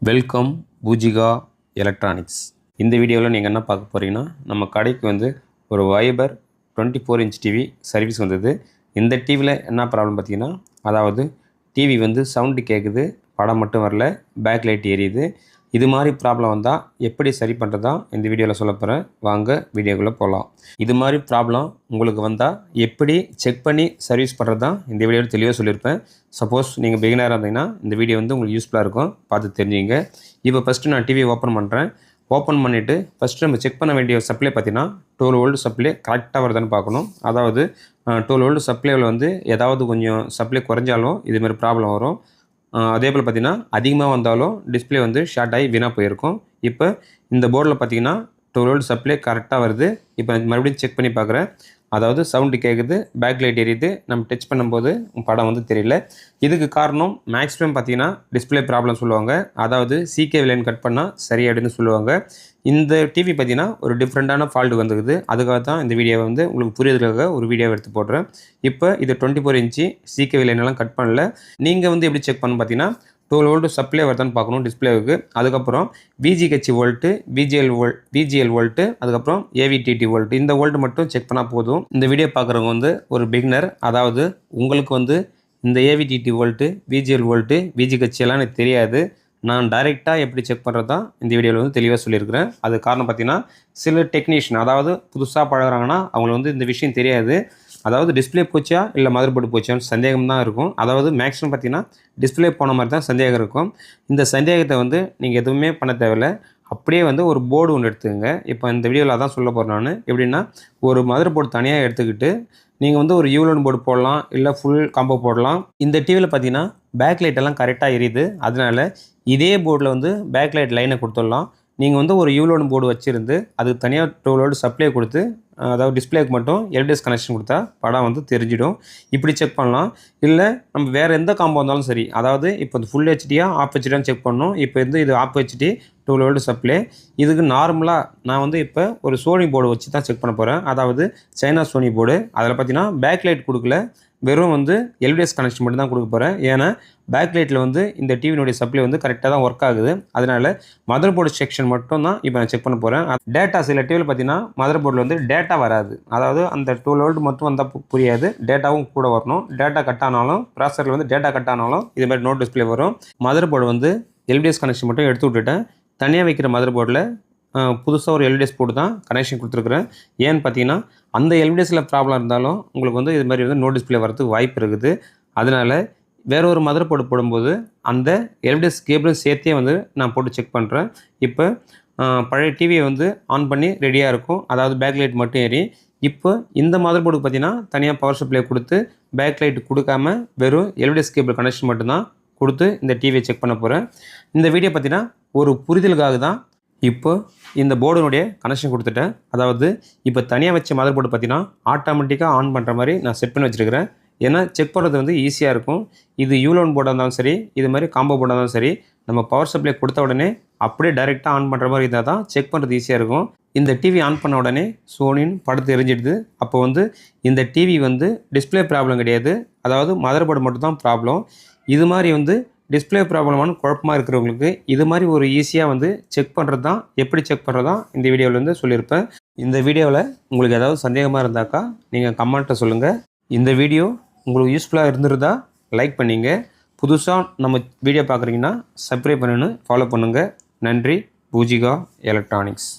Welcome Poojika electronics. இந்த வீடியோவில் நீங்கள் என்ன பார்க்க போகிறீங்கன்னா, நம்ம கடைக்கு வந்து ஒரு வைபர் 24 இன்ச் டிவி சர்வீஸ் வந்தது. இந்த டிவியில் என்ன ப்ராப்ளம் பார்த்தீங்கன்னா, அதாவது டிவி வந்து சவுண்டு கேட்குது, படம் மட்டும் வரல, பேக் லைட் எரியுது. இது மாதிரி ப்ராப்ளம் வந்தால் எப்படி சரி பண்ணுறதா இந்த வீடியோவில் சொல்ல போகிறேன். வாங்க வீடியோக்குள்ளே போகலாம். இது மாதிரி ப்ராப்ளம் உங்களுக்கு வந்தால் எப்படி செக் பண்ணி சர்வீஸ் பண்ணுறது தான் இந்த வீடியோவில் தெளிவாக சொல்லியிருப்பேன். சப்போஸ் நீங்கள் பிகினராக இருந்தீங்கன்னா இந்த வீடியோ வந்து உங்களுக்கு யூஸ்ஃபுல்லாக இருக்கும், பார்த்து தெரிஞ்சுங்க. இப்போ ஃபஸ்ட்டு நான் டிவி ஓப்பன் பண்ணுறேன். ஓப்பன் பண்ணிவிட்டு ஃபஸ்ட்டு நம்ம செக் பண்ண வேண்டிய சப்ளை பார்த்தீங்கன்னா 12 வோல்ட் சப்ளை கரெக்டாக வருதான்னு பார்க்கணும். அதாவது 12 வோல்ட் சப்ளைவில் வந்து ஏதாவது கொஞ்சம் சப்ளை குறைஞ்சாலும் இதுமாதிரி ப்ராப்ளம் வரும். அதே போல் பார்த்திங்கன்னா அதிகமாக வந்தாலும் டிஸ்பிளே வந்து ஷார்ட் ஆகி வீணாக போயிருக்கும். இப்போ இந்த போர்டில் பார்த்திங்கன்னா 12 வோல்ட் சப்ளை கரெக்டாக வருது. இப்போ மறுபடியும் செக் பண்ணி பார்க்குறேன். அதாவது சவுண்டு கேட்குது, பேக் லைட் எரியுது, நம்ம டச் பண்ணும்போது படம் வந்து தெரியல. இதுக்கு காரணம் மேக்ஸிமம் பார்த்திங்கன்னா டிஸ்பிளே ப்ராப்ளம் சொல்லுவாங்க. அதாவது சிகே லைன் கட் பண்ணால் சரியாயிடுன்னு சொல்லுவாங்க. இந்த டிவி பார்த்திங்கன்னா ஒரு டிஃப்ரெண்ட்டான ஃபால்ட்டு வந்துக்குது. அதுக்காக தான் இந்த வீடியோவை வந்து உங்களுக்கு புரியுறதுக்காக ஒரு வீடியோவை எடுத்து போடுறேன். இப்போ இது 24 இன்ச்சு சிகே லைனெல்லாம் கட் பண்ணல. நீங்கள் வந்து எப்படி செக் பண்ணணும் பார்த்தீங்கன்னா 12 வோல்ட்டு சப்ளை வருதான்னு பார்க்கணும் டிஸ்பிளேவுக்கு. அதுக்கப்புறம் விஜிஹெச் வோல்ட்டு, விஜிஎல் வோல்ட்டு, அதுக்கப்புறம் ஏவிடிடி வோல்ட்டு, இந்த வோல்ட்டு மட்டும் செக் பண்ணால் போதும். இந்த வீடியோ பார்க்குறவங்க வந்து ஒரு பிகினர், அதாவது உங்களுக்கு வந்து இந்த ஏவிடிடி வோல்ட்டு, விஜிஎல் வோல்ட்டு, விஜிஹெச் எல்லாம் எனக்கு தெரியாது. நான் டைரெக்டாக எப்படி செக் பண்ணுறது தான் இந்த வீடியோவில் வந்து தெளிவாக சொல்லியிருக்கிறேன். அது காரணம் பார்த்தீங்கன்னா சில டெக்னீஷியன், அதாவது புதுசாக பழகுறாங்கன்னா அவங்களுக்கு வந்து இந்த விஷயம் தெரியாது. அதாவது டிஸ்பிளே போச்சா இல்லை மதர் போர்டு போச்சான்னு சந்தேகம் தான் இருக்கும். அதாவது மேக்ஸிமம் பார்த்திங்கன்னா டிஸ்பிளே போன மாதிரி தான் சந்தேகம் இருக்கும். இந்த சந்தேகத்தை வந்து நீங்கள் எதுவுமே பண்ண தேவையில்லை. அப்படியே வந்து ஒரு போர்டு ஒன்று எடுத்துக்கங்க. இப்போ இந்த வீடியோவில் அதான் சொல்ல போகிறேன் நான். எப்படின்னா ஒரு மதர் போர்டு தனியாக எடுத்துக்கிட்டு நீங்கள் வந்து ஒரு யூலோன் போர்டு போடலாம், இல்லை ஃபுல் காம்போ போடலாம். இந்த டிவியில் பார்த்தீங்கன்னா பேக் லைட் எல்லாம் கரெக்டாக எரியுது. அதனால் இதே போர்டில் வந்து பேக் லைட் லைனை கொடுத்துடலாம். நீங்கள் வந்து ஒரு யூலோன் போர்டு வச்சுருந்து அதுக்கு தனியாக 12 வோல்ட் சப்ளை கொடுத்து, அதாவது டிஸ்பிளேக்கு மட்டும் எல்டிஎஸ் கனெக்ஷன் கொடுத்தா படம் வந்து தெரிஞ்சிடும். இப்படி செக் பண்ணலாம். இல்லை நம்ம வேறு எந்த காம்போ இருந்தாலும் சரி, அதாவது இப்போ இந்த ஃபுல் ஹெச்டியா ஆஃப் ஹெச்டியான்னு செக் பண்ணணும். இப்போ வந்து இது ஆஃப் ஹெச்டி 12 வோல்ட் சப்ளை. இதுக்கு நார்மலாக நான் வந்து இப்போ ஒரு சோனி போர்டு வச்சு தான் செக் பண்ண போகிறேன். அதாவது சைனா சோனி போர்டு. அதில் பார்த்தீங்கன்னா பேக் லைட் கொடுக்கல, வெறும் வந்து எல்டிஎஸ் கனெக்ஷன் மட்டும் தான் கொடுக்க போகிறேன். ஏன்னா பேக் லைட்டில் வந்து இந்த டிவினுடைய சப்ளை வந்து கரெக்டாக தான் ஒர்க் ஆகுது. அதனால் மதர் போர்டு செக்ஷன் மட்டும் தான் இப்போ நான் செக் பண்ண போகிறேன். டேட்டா சில டிவியில் பார்த்தீங்கன்னா மதர் போர்டில் வந்து டேட்டா வராது. அதாவது அந்த 12 வோல்ட் மட்டும் வந்தால் புரியாது, டேட்டாவும் கூட வரணும். டேட்டா கட் ஆனாலும் ப்ராசரில் வந்து டேட்டா கட் ஆனாலும் இதுமாதிரி நோ டிஸ்பிளே வரும். மதர் போர்டு வந்து எல்டிஎஸ் கனெக்ஷன் மட்டும் எடுத்து விட்டுட்டேன். தனியாக வைக்கிற மதர் போர்டில் புதுசாக ஒரு எல்டிஎஸ் போர்டு தான் கனெக்ஷன் கொடுத்துருக்குறேன். ஏன்னு பார்த்தீங்கன்னா அந்த எல்டிஎஸில் ப்ராப்ளம் இருந்தாலும் உங்களுக்கு வந்து இது மாதிரி வந்து நோ டிஸ்பிளே வரதுக்கு வாய்ப்பு இருக்குது. அதனால் வேறு ஒரு மதர் போர்டு போடும்போது அந்த எல்டிஎஸ் கேபிளும் சேர்த்தே வந்து நான் போட்டு செக் பண்ணுறேன். இப்போ பழைய டிவியை வந்து ஆன் பண்ணி ரெடியாக இருக்கும். அதாவது பேக் லைட் மட்டும் ஏறி. இப்போ இந்த மதர் போர்டுக்கு பார்த்தீங்கன்னா தனியாக பவர் சப்ளை கொடுத்து பேக் லைட் கொடுக்காம வெறும் எல்டிஎஸ் கேபிள் கனெக்ஷன் மட்டும்தான் கொடுத்து இந்த டிவியை செக் பண்ண போகிறேன். இந்த வீடியோ பார்த்தீங்கன்னா ஒரு புரிதலுக்காக தான். இப்போ இந்த போர்டுனுடைய கனெக்ஷன் கொடுத்துட்டேன். அதாவது இப்போ தனியாக வச்ச மதர் போர்டு பார்த்தீங்கன்னா ஆட்டோமேட்டிக்காக ஆன் பண்ணுற மாதிரி நான் செட் பண்ணி வச்சுருக்கிறேன். ஏன்னா செக் பண்ணுறது வந்து ஈஸியாக இருக்கும். இது யூலோன் போர்டாக இருந்தாலும் சரி, இது மாதிரி காம்போ போர்டாக இருந்தாலும் சரி, நம்ம பவர் சப்ளை கொடுத்த உடனே அப்படியே டைரெக்டாக ஆன் பண்ணுற மாதிரி இருந்தால் தான் செக் பண்ணுறது ஈஸியாக இருக்கும். இந்த டிவி ஆன் பண்ண உடனே சோனின்னு படத்தை எரிஞ்சிடுது. அப்போ வந்து இந்த டிவி வந்து டிஸ்பிளே ப்ராப்ளம் கிடையாது, அதாவது மதர் போர்டு மட்டும் தான் ப்ராப்ளம். இது மாதிரி வந்து டிஸ்பிளே ப்ராப்ளமான குழப்பமாக இருக்கிறவங்களுக்கு இது மாதிரி ஒரு ஈஸியாக வந்து செக் பண்ணுறது தான், எப்படி செக் பண்ணுறது தான் இந்த வீடியோவில் வந்து சொல்லியிருப்பேன். இந்த வீடியோவில் உங்களுக்கு ஏதாவது சந்தேகமாக இருந்தாக்கா நீங்கள் கமெண்ட்டில் சொல்லுங்கள். இந்த வீடியோ உங்களுக்கு யூஸ்ஃபுல்லாக இருந்திருந்தா லைக் பண்ணிங்க. புதுசாக நம்ம வீடியோ பார்க்குறீங்கன்னா சப்ஸ்கிரைப் பண்ணணும், ஃபாலோ பண்ணுங்கள். நன்றி. பூஜிகா எலக்ட்ரானிக்ஸ்.